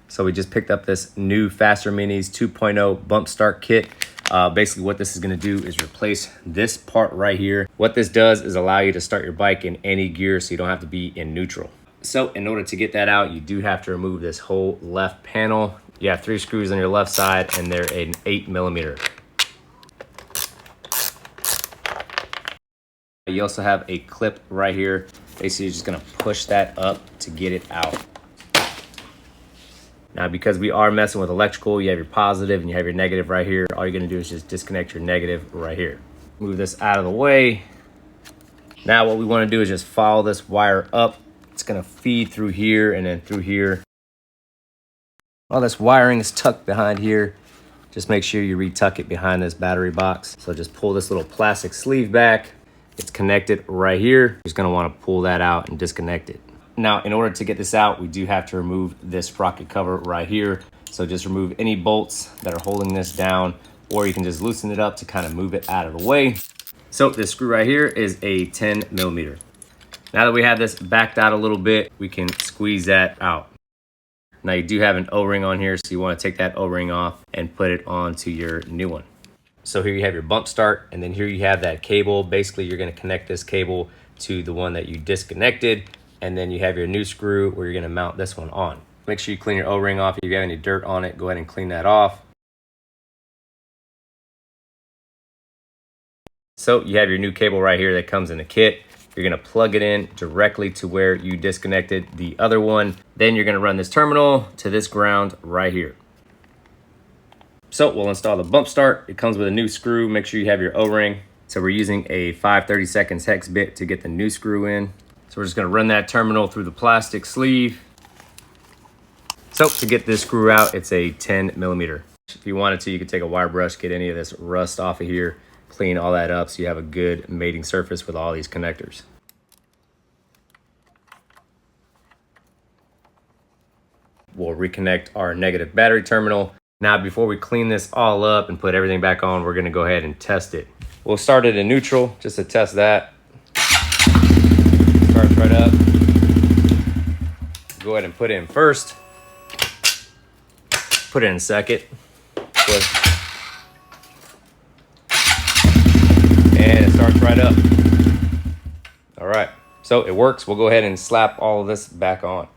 So we just picked up this new Faster Minis 2.0 bump start kit. Basically what this is gonna do is replace this part right here. What this does is allow you to start your bike in any gear so you don't have to be in neutral. So in order to get that out, you do have to remove this whole left panel. You have 3 screws on your left side and they're an 8mm. You also have a clip right here. Basically, you're just gonna push that up to get it out. Now, because we are messing with electrical, you have your positive and you have your negative right here. All you're gonna do is just disconnect your negative right here. Move this out of the way. Now, what we wanna do is just follow this wire up. It's gonna feed through here and then through here. All this wiring is tucked behind here. Just make sure you retuck it behind this battery box. So just pull this little plastic sleeve back. It's connected right here. You're just gonna wanna pull that out and disconnect it. Now, in order to get this out, we do have to remove this sprocket cover right here. So just remove any bolts that are holding this down, or you can just loosen it up to kind of move it out of the way. So this screw right here is a 10mm. Now that we have this backed out a little bit, we can squeeze that out. Now you do have an O-ring on here, so you wanna take that O-ring off and put it onto your new one. So here you have your bump start, and then here you have that cable. Basically, you're gonna connect this cable to the one that you disconnected, and then you have your new screw where you're gonna mount this one on. Make sure you clean your O-ring off. If you have any dirt on it, go ahead and clean that off. So you have your new cable right here that comes in the kit. You're gonna plug it in directly to where you disconnected the other one. Then you're gonna run this terminal to this ground right here. So we'll install the bump start. It comes with a new screw. Make sure you have your O-ring. So we're using a 5/32 hex bit to get the new screw in. So we're just gonna run that terminal through the plastic sleeve. So to get this screw out, it's a 10mm. If you wanted to, you could take a wire brush, get any of this rust off of here, clean all that up so you have a good mating surface with all these connectors. We'll reconnect our negative battery terminal. Now, before we clean this all up and put everything back on, we're gonna go ahead and test it. We'll start it in neutral just to test that. Starts right up. Go ahead and put it in first. Put it in second. And it starts right up. All right, so it works. We'll go ahead and slap all of this back on.